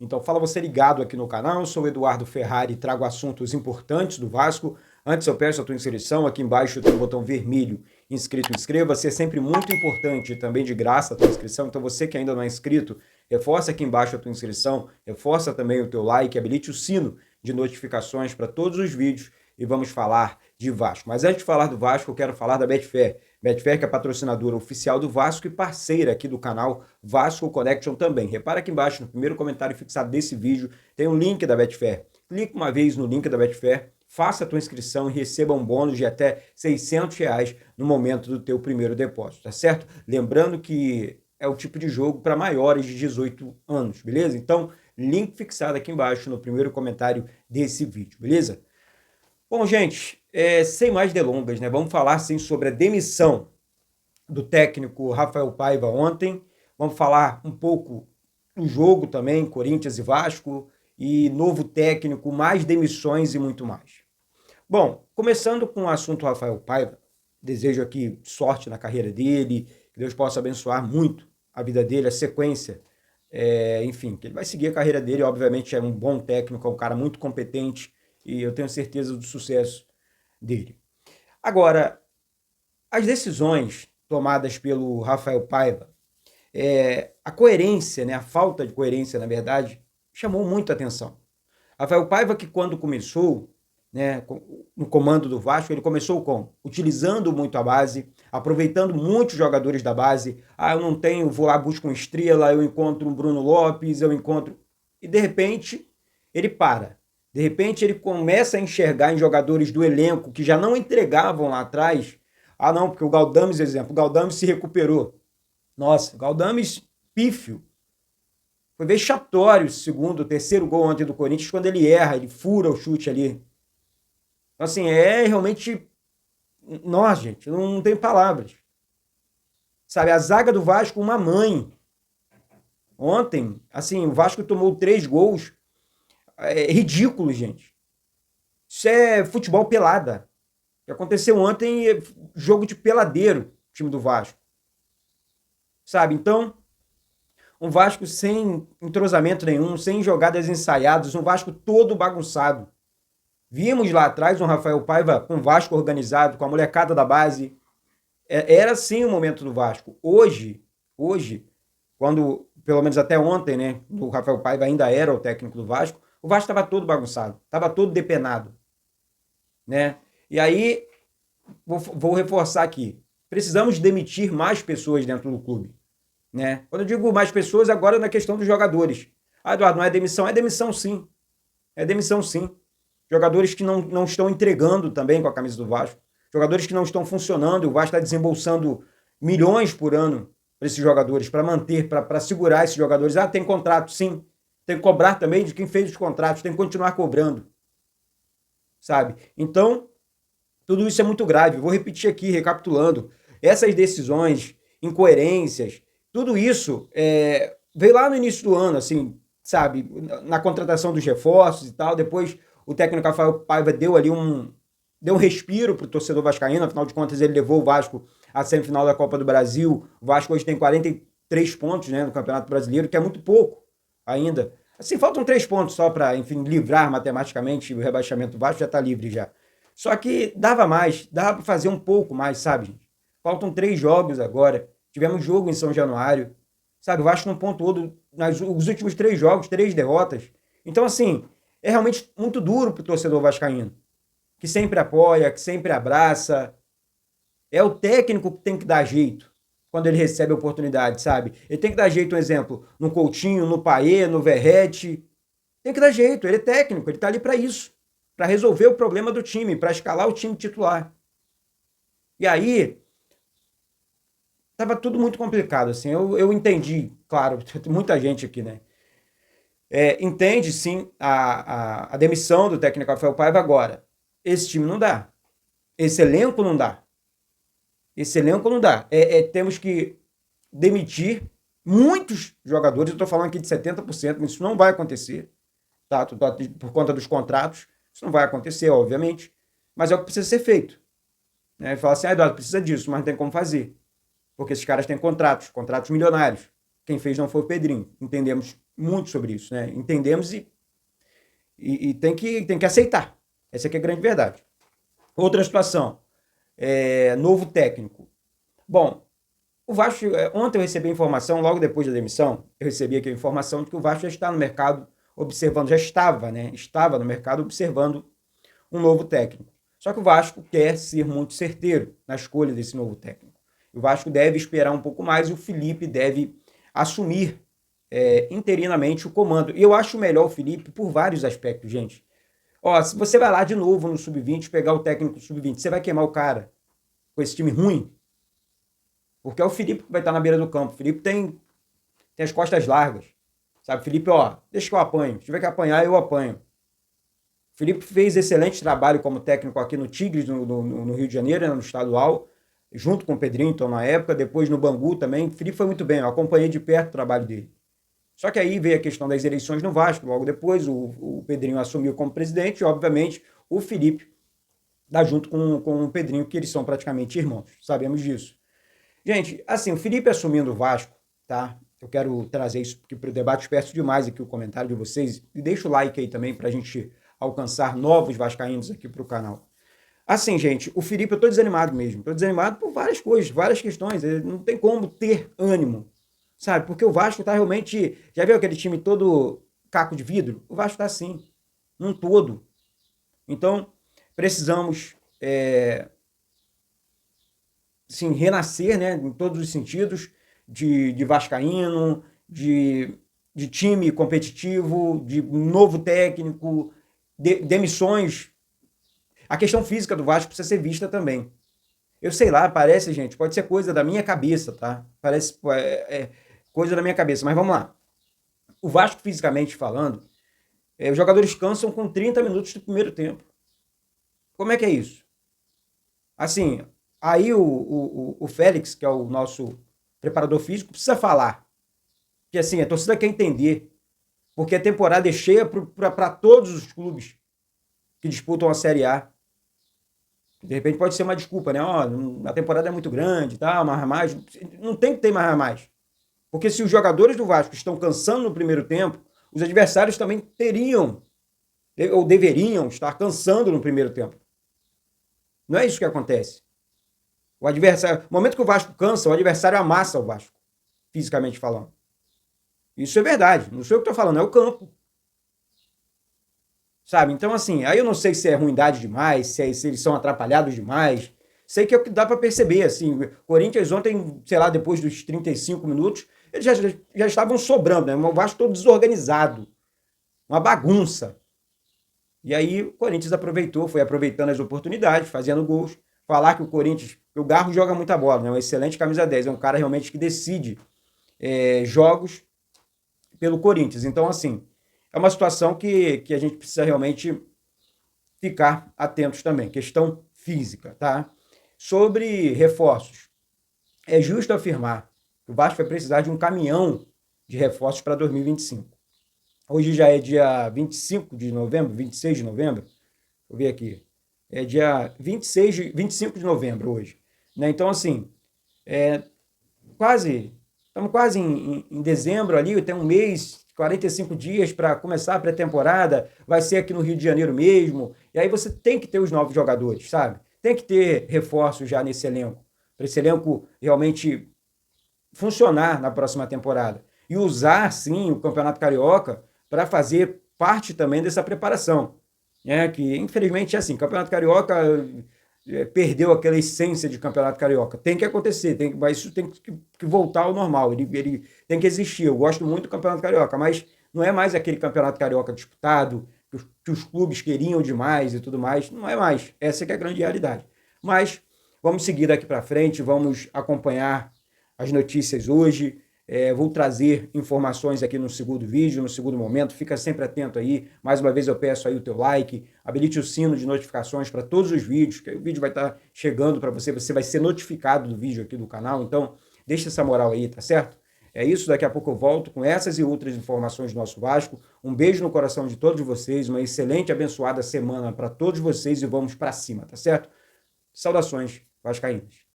Então fala você ligado aqui no canal, eu sou o Eduardo Ferrari e trago assuntos importantes do Vasco. Antes eu peço a tua inscrição, aqui embaixo tem um botão vermelho, inscrito, inscreva-se, é sempre muito importante e também de graça a tua inscrição, então você que ainda não é inscrito, reforça aqui embaixo a tua inscrição, reforça também o teu like, habilite o sino de notificações para todos os vídeos e vamos falar de Vasco. Mas antes de falar do Vasco, eu quero falar da Betfair. Betfair que é patrocinadora oficial do Vasco e parceira aqui do canal Vasco Connection também. Repara aqui embaixo, no primeiro comentário fixado desse vídeo, tem um link da Betfair. Clique uma vez no link da Betfair, faça a tua inscrição e receba um bônus de até R$ 600 no momento do teu primeiro depósito, tá certo? Lembrando que é o tipo de jogo para maiores de 18 anos, beleza? Então, link fixado aqui embaixo no primeiro comentário desse vídeo, beleza? Bom, gente, sem mais delongas, né? Vamos falar sim sobre a demissão do técnico Rafael Paiva ontem. Vamos falar um pouco do jogo também, Corinthians e Vasco, e novo técnico, mais demissões e muito mais. Bom, começando com o assunto Rafael Paiva, desejo aqui sorte na carreira dele, que Deus possa abençoar muito a vida dele, a sequência, enfim, que ele vai seguir a carreira dele, obviamente é um bom técnico, é um cara muito competente, e eu tenho certeza do sucesso dele. Agora, as decisões tomadas pelo Rafael Paiva, a coerência, né, a falta de coerência, na verdade, chamou muita atenção. Rafael Paiva, que quando começou, né, no comando do Vasco, ele começou como? Utilizando muito a base, aproveitando muitos jogadores da base. Ah, eu não tenho, vou lá, busco um Estrela, eu encontro um Bruno Lopes, eu encontro... E, de repente, ele para. De repente, ele começa a enxergar em jogadores do elenco que já não entregavam lá atrás. Ah, não, porque o Galdames, exemplo, o Galdames se recuperou. Nossa, o Galdames, pífio. Foi vexatório o segundo, o terceiro gol ontem do Corinthians, quando ele erra, ele fura o chute ali. Então, assim, realmente... Nossa, gente, não tem palavras. Sabe, a zaga do Vasco, uma mãe. Ontem, assim, o Vasco tomou 3 gols. É ridículo, gente. Isso é futebol pelada. O que aconteceu ontem é jogo de peladeiro, time do Vasco. Sabe? Então, um Vasco sem entrosamento nenhum, sem jogadas ensaiadas, um Vasco todo bagunçado. Vimos lá atrás um Rafael Paiva com o Vasco organizado, com a molecada da base. Era sim o momento do Vasco. Hoje, quando, pelo menos até ontem, né, o Rafael Paiva ainda era o técnico do Vasco, o Vasco estava todo bagunçado, estava todo depenado, né? E aí, vou reforçar aqui, precisamos demitir mais pessoas dentro do clube, né? Quando eu digo mais pessoas, agora na questão dos jogadores. Ah, Eduardo, não é demissão? É demissão sim, é demissão sim. Jogadores que não estão entregando também com a camisa do Vasco, jogadores que não estão funcionando, o Vasco está desembolsando milhões por ano para esses jogadores, para manter, para segurar esses jogadores. Ah, tem contrato, sim. Tem que cobrar também de quem fez os contratos, tem que continuar cobrando, sabe? Então, tudo isso é muito grave. Vou repetir aqui, recapitulando. Essas decisões, incoerências, tudo isso veio lá no início do ano, assim, sabe? Na contratação dos reforços e tal. Depois, o técnico Rafael Paiva deu ali deu um respiro para o torcedor vascaíno. Afinal de contas, ele levou o Vasco à semifinal da Copa do Brasil. O Vasco hoje tem 43 pontos, né, no Campeonato Brasileiro, que é muito pouco ainda. Assim, faltam 3 pontos só para, enfim, livrar matematicamente o rebaixamento. O Vasco já está livre já. Só que dava mais, dava para fazer um pouco mais, sabe, gente? Faltam 3 jogos agora. Tivemos jogo em São Januário. Sabe, o Vasco não pontuou nos últimos 3 jogos, 3 derrotas. Então, assim, é realmente muito duro para o torcedor vascaíno, que sempre apoia, que sempre abraça. É o técnico que tem que dar jeito quando ele recebe a oportunidade, sabe? Ele tem que dar jeito, um exemplo, no Coutinho, no Payet, no Verratti. Tem que dar jeito, ele é técnico, ele tá ali para isso, para resolver o problema do time, para escalar o time titular. E aí, tava tudo muito complicado, assim, eu entendi, claro, muita gente aqui, né? Entende, sim, a demissão do técnico Rafael Paiva agora. Esse time não dá. Esse elenco não dá. Esse elenco não dá. Temos que demitir muitos jogadores. Eu estou falando aqui de 70%, mas isso não vai acontecer. Tá? Por conta dos contratos. Isso não vai acontecer, obviamente. Mas é o que precisa ser feito. Né? Fala assim, Eduardo, precisa disso, mas não tem como fazer. Porque esses caras têm contratos milionários. Quem fez não foi o Pedrinho. Entendemos muito sobre isso, né? Entendemos e tem que aceitar. Essa aqui é a grande verdade. Outra situação, novo técnico. Bom, o Vasco, ontem eu recebi a informação, logo depois da demissão, eu recebi aqui a informação de que o Vasco já está no mercado observando, já estava, né? Estava no mercado observando um novo técnico. Só que o Vasco quer ser muito certeiro na escolha desse novo técnico. O Vasco deve esperar um pouco mais e o Felipe deve assumir interinamente o comando. E eu acho melhor o Felipe por vários aspectos, gente. Ó, se você vai lá de novo no Sub-20, pegar o técnico do Sub-20, você vai queimar o cara com esse time ruim? Porque é o Felipe que vai estar na beira do campo. O Felipe tem as costas largas. Sabe, Felipe, ó, deixa que eu apanho. Se tiver que apanhar, eu apanho. O Felipe fez excelente trabalho como técnico aqui no Tigres, no Rio de Janeiro, no estadual, junto com o Pedrinho, então, na época, depois no Bangu também. O Felipe foi muito bem, eu acompanhei de perto o trabalho dele. Só que aí veio a questão das eleições no Vasco, logo depois o Pedrinho assumiu como presidente e, obviamente, o Felipe dá junto com o Pedrinho, que eles são praticamente irmãos, sabemos disso. Gente, assim, o Felipe assumindo o Vasco, tá? Eu quero trazer isso para o debate, peço demais aqui o comentário de vocês, e deixa o like aí também para a gente alcançar novos vascaínos aqui para o canal. Assim, gente, o Felipe, eu estou desanimado mesmo, estou desanimado por várias coisas, várias questões, não tem como ter ânimo, sabe? Porque o Vasco tá realmente, já viu aquele time todo caco de vidro? O Vasco tá assim, num todo. Então, precisamos, sim, renascer, né, em todos os sentidos, de vascaíno, de time competitivo, de novo técnico, demissões. A questão física do Vasco precisa ser vista também. Eu sei lá, parece, gente, pode ser coisa da minha cabeça, tá? Parece coisa da minha cabeça, mas vamos lá. O Vasco, fisicamente falando, os jogadores cansam com 30 minutos do primeiro tempo. Como é que é isso? Assim, aí o Félix, que é o nosso preparador físico, precisa falar. Que assim, a torcida quer entender. Porque a temporada é cheia para todos os clubes que disputam a Série A. De repente pode ser uma desculpa, né? Ó, a temporada é muito grande, tá? Mais. Não tem que ter mais. Porque se os jogadores do Vasco estão cansando no primeiro tempo, os adversários também teriam ou deveriam estar cansando no primeiro tempo. Não é isso que acontece. O adversário, no momento que o Vasco cansa, o adversário amassa o Vasco, fisicamente falando. Isso é verdade. Não sou eu que estou falando, é o campo. Sabe? Então, assim, aí eu não sei se é ruindade demais, se eles são atrapalhados demais. Sei que é o que dá para perceber, assim. O Corinthians ontem, sei lá, depois dos 35 minutos, eles já estavam sobrando, né? O Vasco todo desorganizado. Uma bagunça. E aí o Corinthians aproveitou, foi aproveitando as oportunidades, fazendo gols. Falar que o Corinthians, o Garro joga muita bola, né? Um excelente camisa 10, é um cara realmente que decide jogos pelo Corinthians. Então, assim, é uma situação que a gente precisa realmente ficar atentos também. Questão física, tá? Sobre reforços. É justo afirmar que o Vasco vai precisar de um caminhão de reforços para 2025. Hoje já é dia 25 de novembro, 26 de novembro. Deixa eu ver aqui. É dia 25 de novembro hoje. Né? Então, assim, estamos quase em dezembro ali, tem um mês, 45 dias para começar a pré-temporada, vai ser aqui no Rio de Janeiro mesmo, e aí você tem que ter os novos jogadores, sabe? Tem que ter reforços já nesse elenco, para esse elenco realmente funcionar na próxima temporada. E usar, sim, o Campeonato Carioca para fazer parte também dessa preparação. Que, infelizmente, é assim, o Campeonato Carioca perdeu aquela essência de Campeonato Carioca. Tem que acontecer, mas isso tem que voltar ao normal, ele tem que existir. Eu gosto muito do Campeonato Carioca, mas não é mais aquele Campeonato Carioca disputado, que os clubes queriam demais e tudo mais, não é mais. Essa que é a grande realidade. Mas vamos seguir daqui para frente, vamos acompanhar as notícias hoje. Vou trazer informações aqui no segundo vídeo, no segundo momento. Fica sempre atento aí. Mais uma vez eu peço aí o teu like, habilite o sino de notificações para todos os vídeos, que o vídeo vai estar chegando para você, você vai ser notificado do vídeo aqui do canal. Então, deixa essa moral aí, tá certo? É isso, daqui a pouco eu volto com essas e outras informações do nosso Vasco. Um beijo no coração de todos vocês, uma excelente, abençoada semana para todos vocês e vamos para cima, tá certo? Saudações vascaínas.